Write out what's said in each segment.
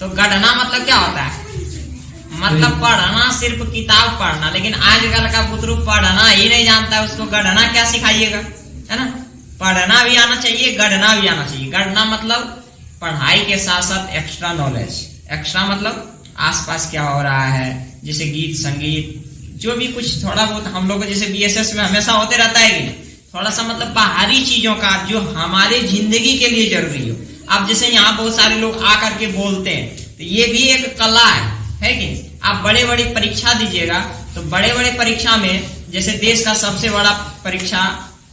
तो गढ़ना मतलब क्या होता है? मतलब पढ़ना, सिर्फ किताब पढ़ना। लेकिन आजकल का बुतरू पढ़ना ही नहीं जानता है, उसको गढ़ना क्या सिखाइएगा, है ना? पढ़ना भी आना चाहिए, गढ़ना भी आना चाहिए। गढ़ना मतलब पढ़ाई के साथ साथ एक्स्ट्रा नॉलेज। एक्स्ट्रा मतलब आसपास क्या हो रहा है, जैसे गीत संगीत, जो भी कुछ थोड़ा बहुत हम लोग जैसे बीएसएस में हमेशा होते रहता है कि थोड़ा सा मतलब बाहरी चीजों का जो हमारे जिंदगी के लिए जरूरी हो। अब जैसे यहाँ बहुत सारे लोग आकर के बोलते हैं, तो ये भी एक कला है कि नहीं? आप बड़े बड़ी परीक्षा दीजिएगा तो बड़े बड़े परीक्षा में जैसे देश का सबसे बड़ा परीक्षा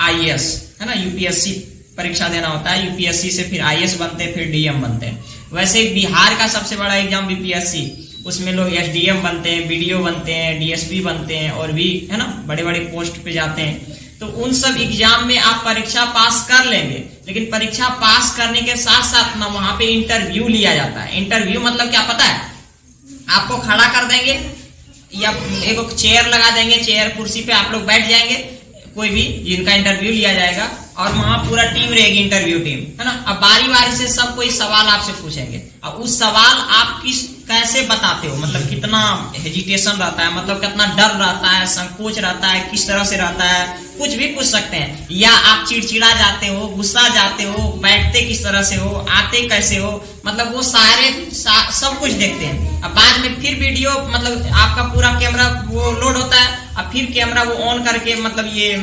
आईएएस है ना, यूपीएससी परीक्षा देना होता है। यूपीएससी से फिर आईएएस बनते हैं, फिर डीएम बनते हैं। वैसे बिहार का सबसे बड़ा एग्जाम बीपीएससी, उसमें लोग एसडीएम बनते हैं, बीडीओ बनते हैं, डीएसपी बनते हैं और भी है ना बड़े बड़े पोस्ट पे जाते हैं। तो उन सब एग्जाम में आप परीक्षा पास कर लेंगे, लेकिन परीक्षा पास करने के साथ साथ ना वहां पे इंटरव्यू लिया जाता है। इंटरव्यू मतलब क्या पता है? आपको खड़ा कर देंगे या एक चेयर लगा देंगे, चेयर कुर्सी पे आप लोग बैठ जाएंगे, कोई भी जिनका इंटरव्यू लिया जाएगा, और वहां पूरा टीम रहेगी, इंटरव्यू टीम है ना। अब बारी बारी से सब कोई सवाल आपसे पूछेंगे। अब उस सवाल आप कैसे बताते हो, मतलब कितना हेजिटेशन रहता है, मतलब कितना डर रहता है, संकोच रहता है, किस तरह से रहता है, कुछ भी पूछ सकते हैं। या आप चिड़चिड़ा जाते हो, गुस्सा जाते हो, बैठते किस तरह से हो, आते कैसे हो, मतलब वो सब कुछ देखते हैं। अब बाद में फिर वीडियो मतलब आपका पूरा कैमरा वो लोड होता है, अब फिर कैमरा वो ऑन करके मतलब ये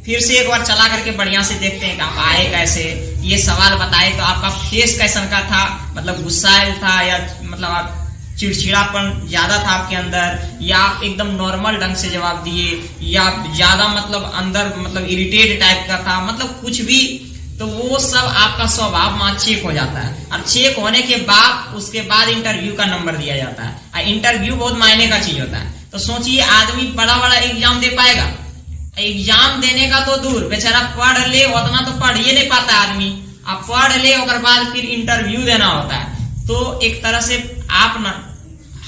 फिर से एक बार चला करके बढ़िया से देखते हैं कि आप आए कैसे, ये सवाल बताए तो आपका फेस कैसन का था, मतलब गुस्साइल था या मतलब आप चिड़चिड़ापन ज्यादा था आपके अंदर, या आप एकदम नॉर्मल ढंग से जवाब दिए, या ज्यादा मतलब अंदर मतलब इरिटेट टाइप का था, मतलब कुछ भी। तो वो सब आपका स्वभाव वहां चेक हो जाता है, और चेक होने के बाद उसके बाद इंटरव्यू का नंबर दिया जाता है। और इंटरव्यू बहुत मायने का चीज होता है। तो सोचिए आदमी बड़ा बड़ा एग्जाम दे पाएगा? एग्जाम देने का तो दूर, बेचारा पढ़ ले उतना तो पढ़ ही नहीं पाता आदमी। अब पढ़ ले और बाद फिर इंटरव्यू देना होता है। तो एक तरह से आप ना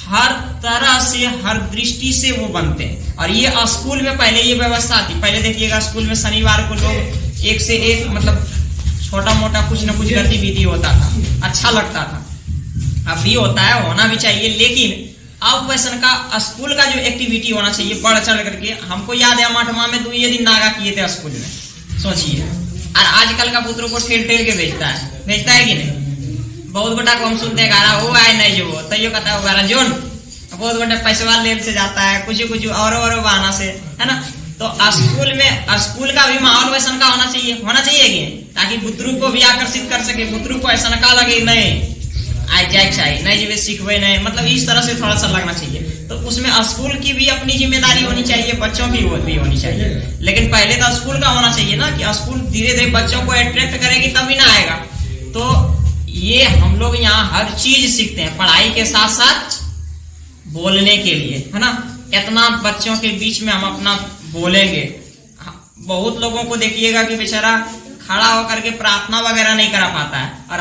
हर तरह से हर दृष्टि से वो बनते हैं। और ये स्कूल में पहले ये व्यवस्था थी। पहले देखिएगा स्कूल में शनिवार को लोग एक से एक मतलब छोटा मोटा कुछ न कुछ गतिविधि होता था, अच्छा लगता था। अब भी होता है, होना भी चाहिए, लेकिन अब वैसन का स्कूल का जो एक्टिविटी होना चाहिए बढ़ चढ़ करके। हमको याद है हम 8वां में 2 दिन नागा किए थे स्कूल में, सोचिए। और आजकल का पुत्रों को ठेल ठेल के भेजता है कि नहीं? बहुत बड़ा को हम सुनते हैं गारा वो आए नहीं जो तैयो कहता है गारा जोन, बहुत बड़ा पैसा लेब से जाता है, कुछ और बहाना से, है ना। तो स्कूल का भी माहौल वैसा का होना चाहिए कि ताकि बुतरू को भी आकर्षित कर सके, बुतरू को ऐसा का लगे नहीं आज जाए चाहिए नहीं जी सीखवे नहीं, मतलब इस तरह से थोड़ा सा लगना चाहिए। तो उसमें स्कूल की भी अपनी जिम्मेदारी होनी चाहिए, बच्चों की भी होनी चाहिए। लेकिन पहले तो स्कूल का होना चाहिए ना कि स्कूल धीरे धीरे बच्चों को अट्रैक्ट करेगी तभी ना आएगा। तो ये हम लोग यहाँ हर चीज सीखते हैं पढ़ाई के साथ साथ बोलने के लिए, है ना। इतना बच्चों के बीच में हम अपना बोलेंगे। बहुत लोगों को देखिएगा कि बेचारा खड़ा होकर के प्रार्थना वगैरह नहीं करा पाता है, और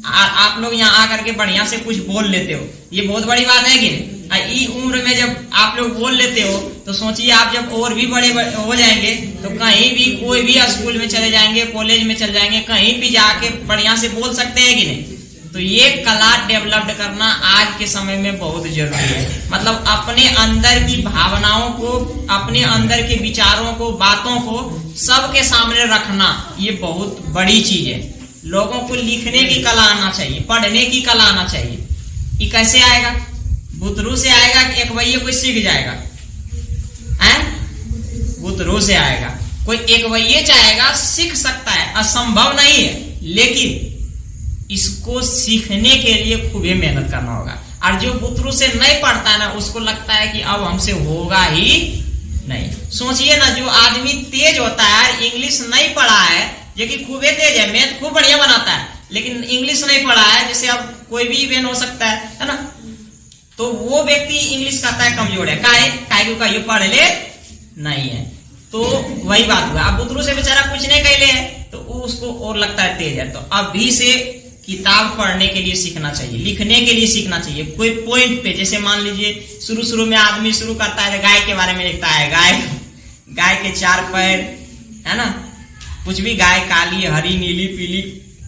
आप लोग यहाँ आकर के बढ़िया से कुछ बोल लेते हो, ये बहुत बड़ी बात है कि नहीं। इस उम्र में जब आप लोग बोल लेते हो तो सोचिए आप जब और भी बड़े हो जाएंगे तो कहीं भी कोई भी स्कूल में चले जाएंगे, कॉलेज में चले जाएंगे, कहीं भी जाके बढ़िया से बोल सकते हैं कि नहीं। तो ये कला डेवलप करना आज के समय में बहुत जरूरी है। मतलब अपने अंदर की भावनाओं को, अपने अंदर के विचारों को, बातों को सबके सामने रखना, ये बहुत बड़ी चीज है। लोगों को लिखने की कला आना चाहिए, पढ़ने की कला आना चाहिए। ये कैसे आएगा? बुतरू से आएगा कि एक वही कोई सीख जाएगा? बुतरू से आएगा। कोई एक वही चाहेगा सीख सकता है, असंभव नहीं है, लेकिन इसको सीखने के लिए खूब मेहनत करना होगा। और जो बुतरू से नहीं पढ़ता है ना, उसको लगता है कि अब हमसे होगा ही नहीं। सोचिए ना, जो आदमी तेज होता है, इंग्लिश नहीं पढ़ा है, जो कि खूब तेज है, मैथ खूब बढ़िया बनाता है, लेकिन इंग्लिश नहीं पढ़ा है, जैसे अब कोई भी इवेंट हो सकता है ना, तो वो व्यक्ति इंग्लिश कहता है कमजोर है, का ये पढ़ ले नहीं है। तो वही बात हुआ, अब बुतरू से बेचारा कुछ नहीं कहले है तो उसको और लगता है तेज है। तो अभी से किताब पढ़ने के लिए सीखना चाहिए, लिखने के लिए सीखना चाहिए। कोई पॉइंट पे, जैसे मान लीजिए शुरू में आदमी शुरू करता है गाय के बारे में लिखता है, गाय के 4 पैर, है ना, कुछ भी गाय काली हरी नीली पीली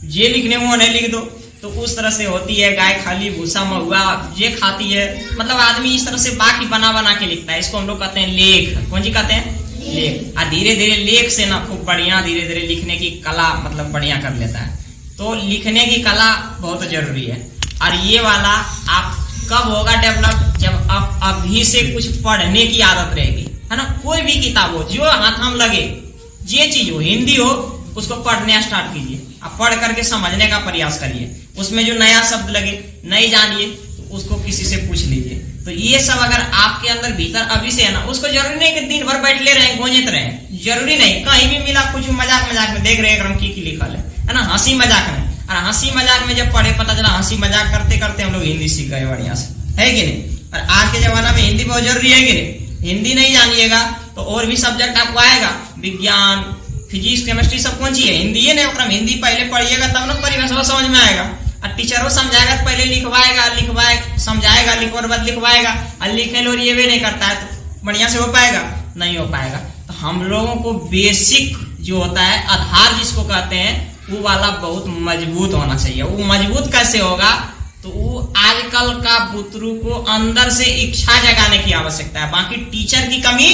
जे लिखने को नहीं लिख दो। तो उस तरह से होती है। गाय खाली भूसा महुआ ये खाती है, मतलब आदमी इस तरह से बाकी बना बना के लिखता है। इसको हम लोग कहते हैं लेख। कौन जी कहते हैं? लेख। और धीरे धीरे लेख से ना खूब बढ़िया धीरे धीरे लिखने की कला मतलब बढ़िया कर लेता है। तो लिखने की कला बहुत जरूरी है। और ये वाला आप कब होगा डेवलप? जब आप अभी से कुछ पढ़ने की आदत रहेगी, है ना। कोई भी किताब हो, जो हाथ हम लगे, ये चीज हो, हिंदी हो, उसको पढ़ने स्टार्ट कीजिए। आप पढ़ करके समझने का प्रयास करिए। उसमें जो नया शब्द लगे, नहीं जानिए तो उसको किसी से पूछ लीजिए। तो ये सब अगर आपके अंदर भीतर अभी से है ना, उसको जरूरी नहीं कि दिन भर बैठ ले रहे गोंजित रहे, जरूरी नहीं। कहीं भी मिला कुछ मजाक मजाक में देख रहे क्रम की लिखल है ना, हंसी मजाक में। और हंसी मजाक में जब पढ़े पता चला हंसी मजाक करते करते हम लोग हिंदी सीख गए बढ़िया से, है कि नहीं। और आज के जमाना में हिंदी बहुत जरूरी है कि नहीं। हिंदी नहीं जानिएगा तो और भी सब्जेक्ट आपको आएगा, विज्ञान, फिजिक्स, केमिस्ट्री सब कौन सी है? हिंदी है ना। हिंदी पहले पढ़िएगा तब ना परिभाषा समझ में आएगा। और टीचर समझाएगा तो पहले लिखवाएगा समझाएगा, लिखवाने बाद लिखवाएगा। और लिखे लो ये भी नहीं करता है तो बढ़िया से हो पाएगा? नहीं हो पाएगा। तो हम लोगों को बेसिक जो होता है, आधार जिसको कहते हैं, वो वाला बहुत मजबूत होना चाहिए। वो मजबूत कैसे होगा? तो वो आजकल का बुतरू को अंदर से इच्छा जगाने की आवश्यकता है। बाकी टीचर की कमी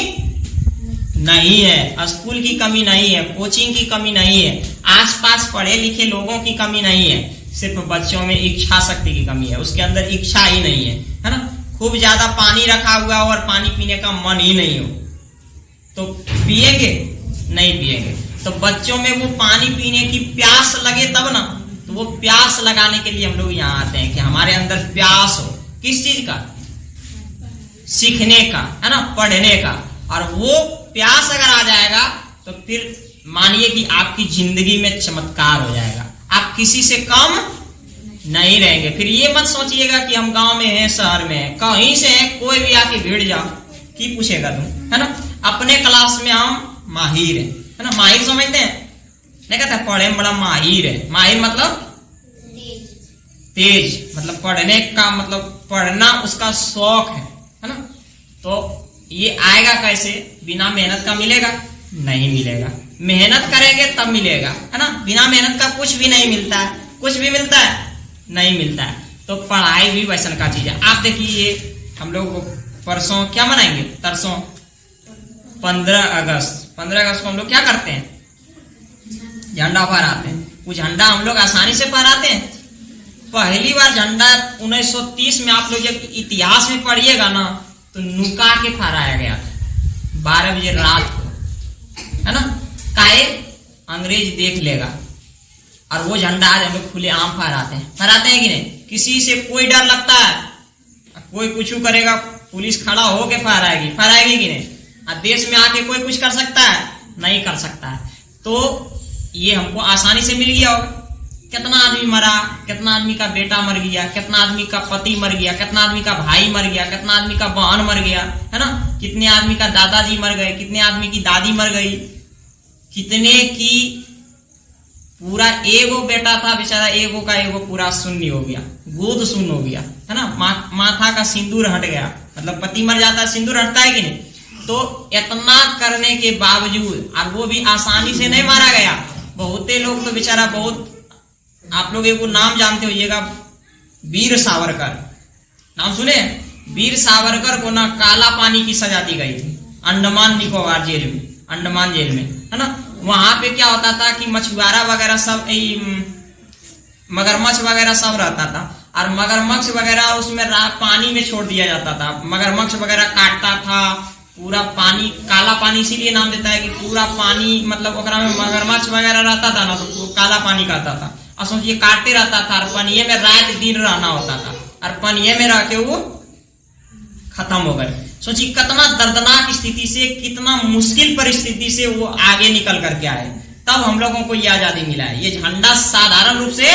नहीं है, स्कूल की कमी नहीं है, कोचिंग की कमी नहीं है, आसपास पढ़े लिखे लोगों की कमी नहीं है। सिर्फ बच्चों में इच्छा शक्ति की कमी है। उसके अंदर इच्छा ही नहीं है ना। खूब ज्यादा पानी रखा हुआ और पानी पीने का मन ही नहीं हो तो पिएंगे? नहीं पिएंगे। तो बच्चों में वो पानी पीने की प्यास लगे तब ना। तो वो प्यास लगाने के लिए हम लोग यहाँ आते हैं कि हमारे अंदर प्यास हो। किस चीज का? सीखने का, है ना, पढ़ने का। और वो प्यास अगर आ जाएगा तो फिर मानिए कि आपकी जिंदगी में चमत्कार हो जाएगा। आप किसी से कम नहीं रहेंगे। फिर ये मत सोचिएगा कि हम गांव में हैं, शहर में हैं, कहीं से हैं, कोई भी आके भिड़ जाओ, की पूछेगा तुम, है ना। अपने क्लास में हम माहिर है ना। माहिर समझते हैं? नहीं कहता पढ़े में बड़ा माहिर है। माहिर मतलब तेज, मतलब पढ़ने का मतलब पढ़ना उसका शौक है ना। तो ये आएगा कैसे? बिना मेहनत का मिलेगा? नहीं मिलेगा। मेहनत करेंगे तब मिलेगा, है ना। बिना मेहनत का कुछ भी नहीं मिलता है। कुछ भी मिलता है? नहीं मिलता है। तो पढ़ाई भी वैसन का चीज है। आप देखिए हम लोग परसों क्या मनाएंगे? तरसों 15 अगस्त। 15 अगस्त को हम लोग क्या करते हैं? झंडा फहराते हैं। वो झंडा हम लोग आसानी से फहराते हैं? पहली बार झंडा 1930 में आप लोग जब इतिहास में पढ़िएगा ना तो नुका के फहराया गया था 12 बजे रात को, है ना। काहे? अंग्रेज देख लेगा। और वो झंडा आज हम लोग खुले आम फहराते हैं कि नहीं? किसी से कोई डर लगता है? कोई कुछ करेगा पुलिस खड़ा होके फहराएगी कि नहीं? और देश में आके कोई कुछ कर सकता है? नहीं कर सकता है। तो ये हमको आसानी से मिल गया होगा। कितना आदमी मरा, कितना आदमी का बेटा मर गया, कितना आदमी का पति मर गया, कितना आदमी का भाई मर गया, कितना आदमी का बहन मर गया, है ना। कितने आदमी का दादाजी मर गए, कितने आदमी की दादी मर गई, कितने की पूरा एगो बेटा था बेचारा, एगो का एगो पूरा शून्य हो गया, गोद शून्य हो गया, है ना। माथा का सिंदूर हट गया, मतलब पति मर जाता है सिंदूर हटता है कि नहीं। तो इतना करने के बावजूद, और वो भी आसानी से नहीं मारा गया। बहुते लोग तो बेचारा बहुत, आप लोग एक नाम जानते होइएगा, वीर सावरकर नाम सुने? वीर सावरकर को ना काला पानी की सजा दी गई थी अंडमान निकोबार जेल में, अंडमान जेल में, है ना। वहां पे क्या होता था कि मछुआरा वगैरह सब, मगरमच्छ वगैरह सब रहता था। और मगरमच्छ वगैरह उसमें पानी में छोड़ दिया जाता था। मगरमच्छ वगैरह काटता था पूरा पानी, काला पानी इसीलिए नाम देता है कि पूरा पानी, मतलब ओकरा में मगरमच्छ वगैरह रहता था ना तो काला पानी कहता था। और सोचिए काटते रहता था, और पनिये में रात दिन रहना होता था, और पनिये में रह के वो खत्म हो गए। सोचिए कितना दर्दनाक स्थिति से, कितना मुश्किल परिस्थिति से वो आगे निकल करके आए, तब हम लोगों को ये आजादी मिला है। ये झंडा साधारण रूप से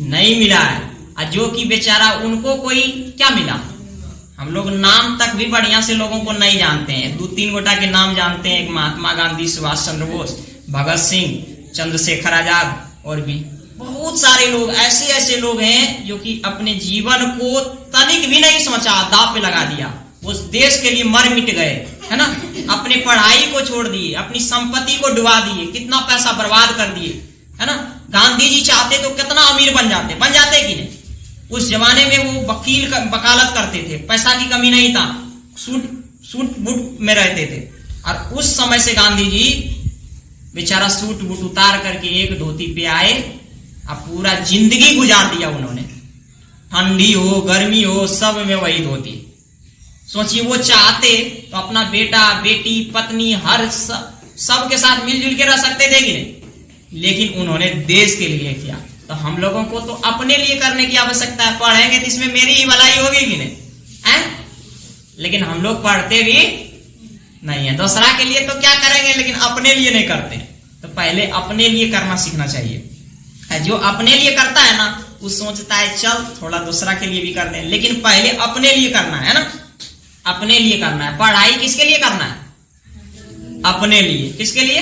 नहीं मिला है। और जो कि बेचारा उनको कोई क्या मिला, हम लोग नाम तक भी बढ़िया से लोगों को नहीं जानते हैं। 2-3 गोटा के नाम जानते हैं, एक महात्मा गांधी, सुभाष चंद्र बोस, भगत सिंह, चंद्रशेखर आजाद, और भी बहुत सारे लोग ऐसे लोग हैं जो कि अपने जीवन को तनिक भी नहीं सोचा, दांव पे लगा दिया, उस देश के लिए मर मिट गए, है ना। अपने पढ़ाई को छोड़ दिए, अपनी संपत्ति को डुबा दिए, कितना पैसा बर्बाद कर दिए, है ना। गांधी जी चाहते तो कितना अमीर बन जाते कि नहीं। उस जमाने में वो वकालत करते थे, पैसा की कमी नहीं था, सूट बूट में रहते थे। और उस समय से गांधी जी बेचारा सूट बूट उतार करके एक धोती पे आए और पूरा जिंदगी गुजार दिया उन्होंने। ठंडी हो गर्मी हो सब में वही धोती। सोचिए वो चाहते तो अपना बेटा बेटी पत्नी हर सब के साथ मिलजुल के रह सकते थे कि नहीं, लेकिन उन्होंने देश के लिए किया। तो हम लोगों को तो अपने लिए करने की आवश्यकता है। पढ़ेंगे तो इसमें मेरी ही भलाई होगी कि नहीं है? लेकिन हम लोग पढ़ते भी नहीं है। दूसरा के लिए तो क्या करेंगे, लेकिन अपने लिए नहीं करते। तो पहले अपने लिए करना सीखना चाहिए। जो अपने लिए करता है ना वो सोचता है चल थोड़ा दूसरा के लिए भी कर दें, लेकिन पहले अपने लिए करना है ना, अपने लिए करना है। पढ़ाई किसके लिए करना है? अपने लिए। किसके लिए?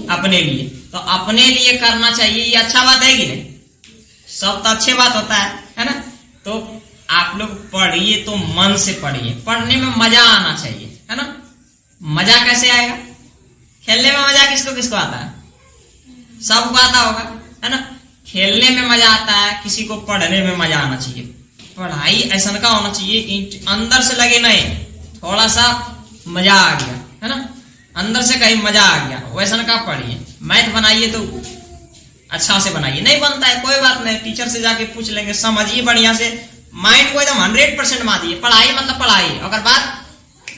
अपने लिए। तो अपने लिए करना चाहिए, ये अच्छा बात है कि नहीं? सब तो अच्छी बात होता है ना। तो आप लोग पढ़िए तो मन से पढ़िए, पढ़ने में मजा आना चाहिए, है ना। मजा कैसे आएगा? खेलने में मजा किसको किसको आता है? सबको आता होगा, है ना। खेलने में मजा आता है, किसी को पढ़ने में मजा आना चाहिए। पढ़ाई ऐसा का होना चाहिए अंदर से लगे नहीं, थोड़ा सा मजा आ गया, है ना, अंदर से कहीं मजा आ गया वैसा का पढ़िए। मैथ बनाइए तो अच्छा से बनाइए, नहीं बनता है कोई बात नहीं, टीचर से जाके पूछ लेंगे, समझिए बढ़िया से, माइंड को एकदम 100% मारिए। पढ़ाई मतलब पढ़ाई, अगर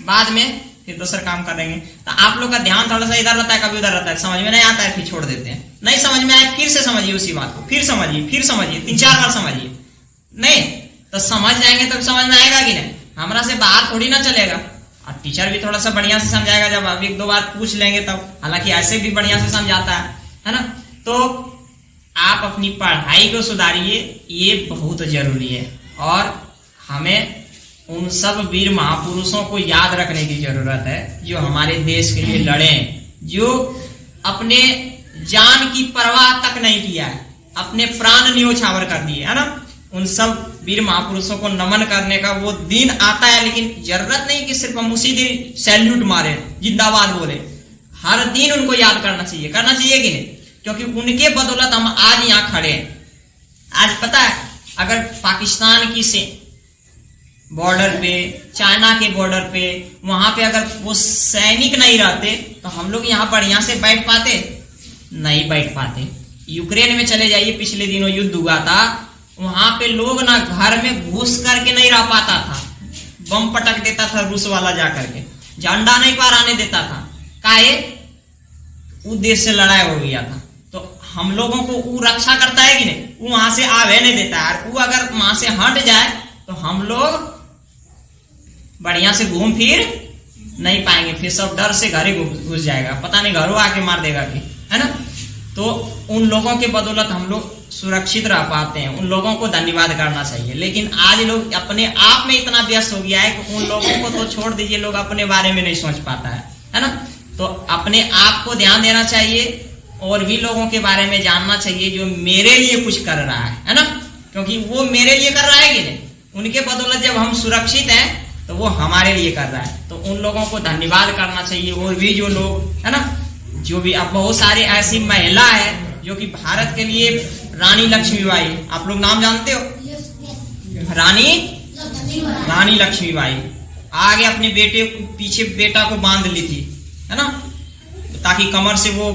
बाद में फिर दूसरा काम करेंगे। तो आप लोग का ध्यान थोड़ा सा इधर रहता है, कभी उधर रहता है, समझ में नहीं आता है फिर छोड़ देते हैं। नहीं समझ में आए फिर से समझिए उसी बात को, फिर समझिए 3-4 बार समझिए। नहीं तो समझ जाएंगे तब समझ में आएगा कि नहीं, हमरा से बाहर थोड़ी ना चलेगा। और टीचर भी थोड़ा सा बढ़िया से समझाएगा, जब आप 1-2 बार पूछ लेंगे तब, हालांकि ऐसे भी बढ़िया से समझाता है ना। तो आप अपनी पढ़ाई को सुधारिए, ये बहुत जरूरी है। और हमें उन सब वीर महापुरुषों को याद रखने की जरूरत है जो हमारे देश के लिए लड़े, जो अपने जान की परवाह तक नहीं किया है, अपने प्राण न्योछावर कर दिए, है ना। उन सब वीर महापुरुषों को नमन करने का वो दिन आता है, लेकिन जरूरत नहीं कि सिर्फ हम उसी दिन सैल्यूट मारे, जिंदाबाद बोले। हर दिन उनको याद करना चाहिए कि नहीं, क्योंकि उनके बदौलत हम आज यहाँ खड़े हैं। आज पता है, अगर पाकिस्तान की से बॉर्डर पे, चाइना के बॉर्डर पे, वहां पे अगर वो सैनिक नहीं रहते तो हम लोग यहाँ बढ़िया से बैठ पाते? नहीं बैठ पाते। यूक्रेन में चले जाइए, पिछले दिनों युद्ध हुआ था, वहां पे लोग ना घर में घुस करके नहीं रह पाता था, बम पटक देता था रूस वाला जाकर के, झंडा नहीं पार आने देता था, काहे? उस देश से लड़ाई हो गया था। तो हम लोगों को वो रक्षा करता है कि नहीं? वो वहां से आवे नहीं देता है। वो अगर वहां से हट जाए तो हम लोग बढ़िया से घूम फिर नहीं पाएंगे, फिर सब डर से घर ही घुस जाएगा, पता नहीं घरों आके मार देगा कि, है ना। तो उन लोगों के बदौलत हम लोग सुरक्षित रह पाते हैं, उन लोगों को धन्यवाद करना चाहिए। लेकिन आज लोग अपने आप में इतना व्यस्त हो गया है कि उन लोगों को तो छोड़ दीजिए, लोग अपने बारे में नहीं सोच पाता है ना। तो अपने आप को ध्यान देना चाहिए और भी लोगों के बारे में जानना चाहिए जो मेरे लिए कुछ कर रहा है ना, क्योंकि वो मेरे लिए कर रहा है कि नहीं, उनके बदौलत जब हम सुरक्षित हैं तो वो हमारे लिए कर रहा है। तो उन लोगों को धन्यवाद करना चाहिए। और भी जो लोग, है ना, जो भी, अब बहुत सारी ऐसी महिला है जो कि भारत के लिए, रानी लक्ष्मीबाई, आप लोग नाम जानते हो? रानी लक्ष्मीबाई आगे अपने बेटे को, पीछे बेटा को बांध ली थी, है ना, ताकि कमर से वो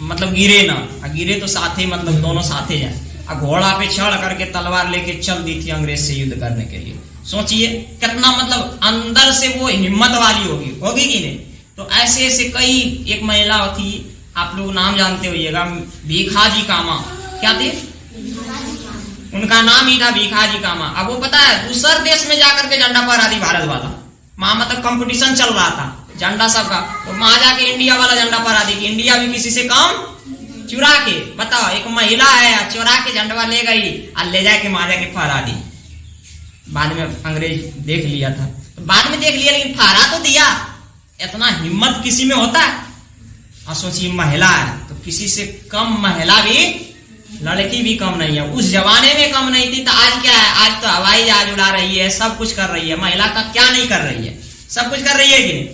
मतलब गिरे ना, गिरे तो साथे मतलब दोनों साथे जाए। घोड़ा पे चढ़ करके तलवार लेके चल दी थी अंग्रेज से युद्ध करने के लिए। सोचिए कितना मतलब अंदर से वो हिम्मत वाली होगी कि नहीं। तो ऐसे ऐसे कई, एक महिला थी, आप लोग नाम जानते होइएगा, भीखाजी कामा। क्या थे? उनका नाम ही था भीखाजी कामा। अब वो पता है दूसर देश में जाकर के झंडा फहरा दी भारत वाला, वहां मतलब कंपटीशन चल रहा था झंडा सबका, तो वहां जाके इंडिया वाला झंडा फहरा दी कि इंडिया भी किसी से कम, चुरा के, बताओ, एक महिला है चुरा के झंडा ले गई और ले जाके वहां जाके फहरा दी। बाद में अंग्रेज देख लिया था, तो बाद में देख लिया, लेकिन फहरा तो दिया। इतना हिम्मत किसी में होता है? और सोचिए महिला है तो किसी से कम महिला भी, लड़की भी कम नहीं है। उस जमाने में कम नहीं थी, तो आज क्या है? आज तो हवाई जहाज उड़ा रही है, सब कुछ कर रही है। महिला का क्या नहीं कर रही है? सब कुछ कर रही है कि नहीं?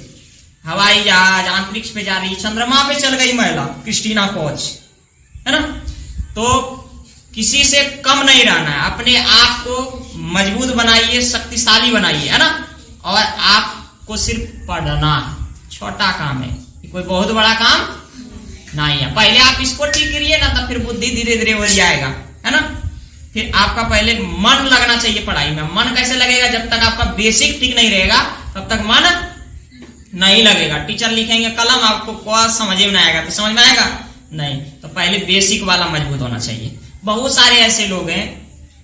हवाई जहाज, अंतरिक्ष पे जा रही है, चंद्रमा पे चल गई महिला, क्रिस्टीना कोच, है ना। तो किसी से कम नहीं रहना है, अपने आप को मजबूत बनाइए, शक्तिशाली बनाइए, है ना। और आपको सिर्फ पढ़ना छोटा काम है, कोई बहुत बड़ा काम नहीं है। पहले आप इसको ठीक करिए ना, तब फिर बुद्धि धीरे धीरे हो जाएगा, है ना। फिर आपका पहले मन लगना चाहिए पढ़ाई में। मन कैसे लगेगा? जब तक आपका बेसिक ठीक नहीं रहेगा तब तक मन नहीं लगेगा। टीचर लिखेंगे कलम, आपको कोई समझ में नहीं आएगा, तो समझ में आएगा नहीं। तो पहले बेसिक वाला मजबूत होना चाहिए। बहुत सारे ऐसे लोग हैं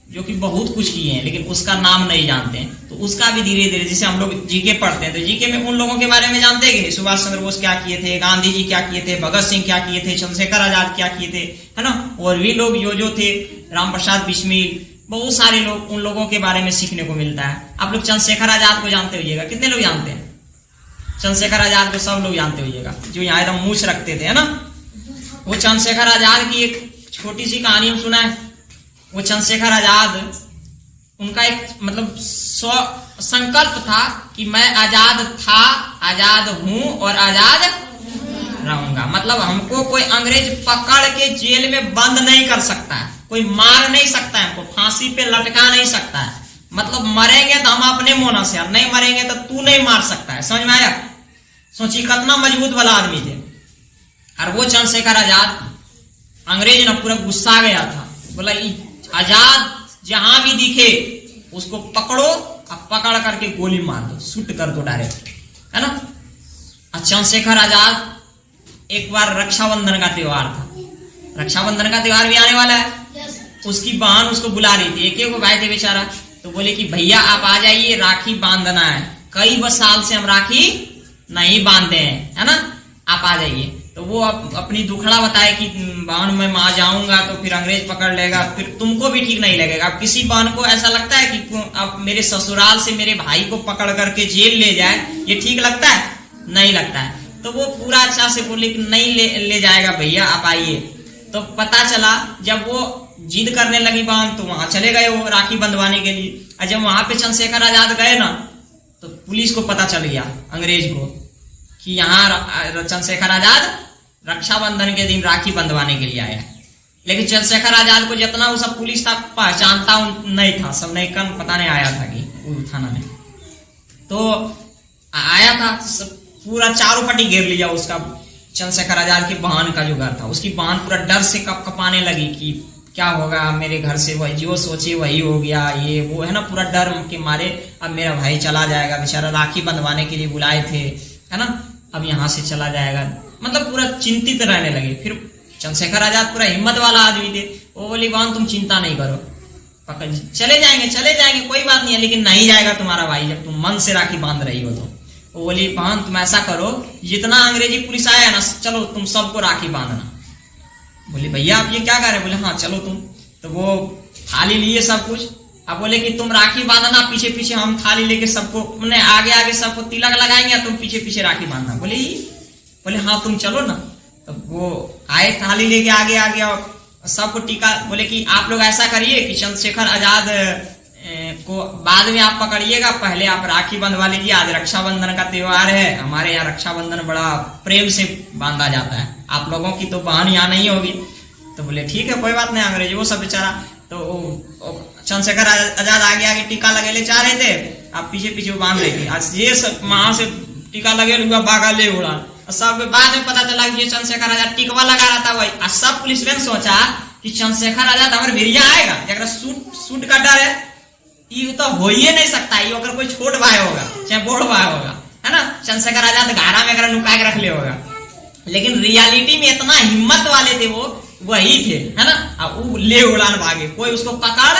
जो कि बहुत कुछ किए हैं लेकिन उसका नाम नहीं जानते हैं, तो उसका भी धीरे धीरे, जैसे हम लोग जीके पढ़ते हैं तो जीके में उन लोगों के बारे में जानते हैं कि सुभाष चंद्र बोस क्या किए थे, गांधी जी क्या किए थे, भगत सिंह क्या किए थे, चंद्रशेखर आजाद क्या किए थे, है ना। और भी लोग जो थे, राम प्रसाद बिस्मिल, बहुत सारे लोग, उन लोगों के बारे में सीखने को मिलता है। आप लोग चंद्रशेखर आजाद को जानते होइएगा, कितने लोग जानते हैं? चंद्रशेखर आजाद को सब लोग जानते होइएगा, जो यहाँ एकदम मूछ रखते थे, है ना। वो चंद्रशेखर आजाद की एक छोटी सी कहानी हम सुना है। वो चंद्रशेखर आजाद, उनका एक मतलब संकल्प था कि मैं आजाद था, आजाद हूं और आजाद रहूंगा। मतलब हमको कोई अंग्रेज पकड़ के जेल में बंद नहीं कर सकता है, कोई मार नहीं सकता है, हमको फांसी पे लटका नहीं सकता है। मतलब मरेंगे तो हम अपने मोना से, नहीं मरेंगे तो तू नहीं मार सकता है। समझ में आया? सोचिए कितना मजबूत वाला आदमी थे। और वो चंद्रशेखर आजाद, अंग्रेज ना पूरा गुस्सा गया था, बोला आजाद जहां भी दिखे उसको पकड़ो और पकड़ करके गोली मार दो, शूट कर दो डायरेक्ट, है ना। चंद्रशेखर आजाद, एक बार रक्षाबंधन का त्योहार था, रक्षाबंधन का त्योहार भी आने वाला है। उसकी बहन उसको बुला रही थी, एक भाई थे बेचारा, तो बोले कि भैया आप आ जाइए, राखी बांधना है। कई साल से हम राखी नहीं बांधते हैं, है ना, आप आ जाइए। तो वो अपनी दुखड़ा बताए कि बहन मैं आ जाऊंगा तो फिर अंग्रेज पकड़ लेगा, फिर तुमको भी ठीक नहीं लगेगा। अब किसी बहन को ऐसा लगता है कि अब मेरे ससुराल से मेरे भाई को पकड़ करके जेल ले जाए, ये ठीक लगता है? नहीं लगता है। तो वो पूरा अच्छा से बोले कि नहीं ले जाएगा भैया, आप आइए। तो पता चला जब वो जिद करने लगी बहन, तो वहां चले गए वो राखी बंधवाने के लिए। और जब वहां पे चंद्रशेखर आजाद गए ना, तो पुलिस को पता चल गया, अंग्रेज को, कि यहाँ चंद्रशेखर आजाद रक्षाबंधन के दिन राखी बंधवाने के लिए आया। लेकिन चंद्रशेखर आजाद को जितना वो सब पुलिस था पहचानता नहीं था, सब नहीं कन पता नहीं आया था कि थाना में तो आया था, सब पूरा चारों पट्टी घेर लिया उसका। चंद्रशेखर आजाद की बहन का जो घर था, उसकी बहन पूरा डर से कपाने लगी कि क्या होगा मेरे घर से, वही जो सोचे वही हो गया, ये वो, है ना। पूरा डर के मारे अब मेरा भाई चला जाएगा, बेचारा राखी बंधवाने के लिए बुलाए थे, है ना, अब यहाँ से चला जाएगा, मतलब पूरा चिंतित रहने लगे। फिर चंद्रशेखर आजाद पूरा हिम्मत वाला आदमी थे, वो बोली बहन तुम चिंता नहीं करो, पकड़ चले जाएंगे कोई बात नहीं है, लेकिन नहीं जाएगा तुम्हारा भाई जब तुम मन से राखी बांध रही हो। तो वो बोली बहन तुम ऐसा करो, जितना अंग्रेजी पुलिस आया ना, चलो तुम सबको राखी बांधना। बोले भैया आप ये क्या कर रहे? बोले हाँ चलो तुम। तो वो थाली लिए सब कुछ, अब बोले कि तुम राखी बांधना, पीछे पीछे हम थाली लेके सबको, आगे आगे सबको तिलक लगाएंगे, तुम पीछे पीछे राखी बांधना। बोले हाँ तुम चलो ना। तो वो आए थाली लेके आगे आगे और सबको टीका। बोले कि आप लोग ऐसा करिए कि चंद्रशेखर आजाद को बाद में आप पकड़िएगा, पहले आप राखी बंधवा लीजिए, आज रक्षाबंधन का त्योहार है, हमारे यहाँ रक्षाबंधन बड़ा प्रेम से बांधा जाता है, आप लोगों की तो बहन यहाँ नहीं होगी। तो बोले ठीक है कोई बात नहीं, अंग्रेज वो सब बेचारा। तो चंद्रशेखर आजाद आगे आगे टीका लगे चाह रहे थे, आप पीछे पीछे बांध रही थी। आज ये सब वहां से टीका लगे हुआ बागा ले उड़ा, सब बाद में पता चला कि चंद्रशेखर आजाद टिकवा लगा रहा था वही। आज सब पुलिस ने सोचा कि चंद्रशेखर आजाद हमारे भिरिया आएगा, जरा सूट का डर है, ये तो हो ही नहीं सकता, ये अगर कोई छोट भाई होगा चाहे बड़ भाई होगा, है ना, चंद्रशेखर आजाद घारा में अगर नुका के रख ले होगा। लेकिन रियलिटी में इतना हिम्मत वाले थे वो, वही थे, है ना। अब वो ले उड़ान भागे, कोई उसको पकड़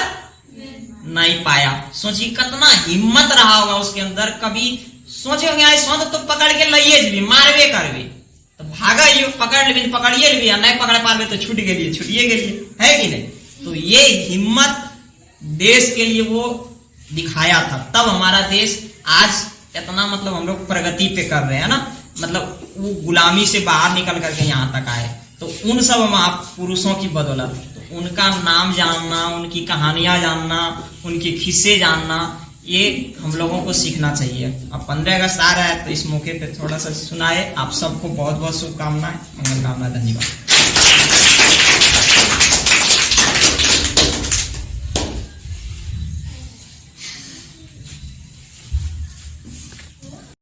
नहीं पाया। सोचिए कितना हिम्मत रहा होगा उसके अंदर। कभी सोचे होंगे तो पकड़ के लइए भी मारवे करवे, तो भागा ये पकड़िए भी, नहीं पकड़ पावे तो छूटिए गेलिए, है कि नहीं। तो ये हिम्मत देश के लिए वो दिखाया था, तब हमारा देश आज इतना मतलब हम लोग प्रगति पे कर रहे हैं ना, मतलब वो गुलामी से बाहर निकल करके यहाँ तक आए। तो उन सब महापुरुषों की बदौलत, तो उनका नाम जानना, उनकी कहानियां जानना, उनके किस्से जानना, ये हम लोगों को सीखना चाहिए। अब 15 अगस्त आ रहा है तो इस मौके पे थोड़ा सा सुनाए। आप सबको बहुत बहुत शुभकामनाएं, मंगल कामना, धन्यवाद।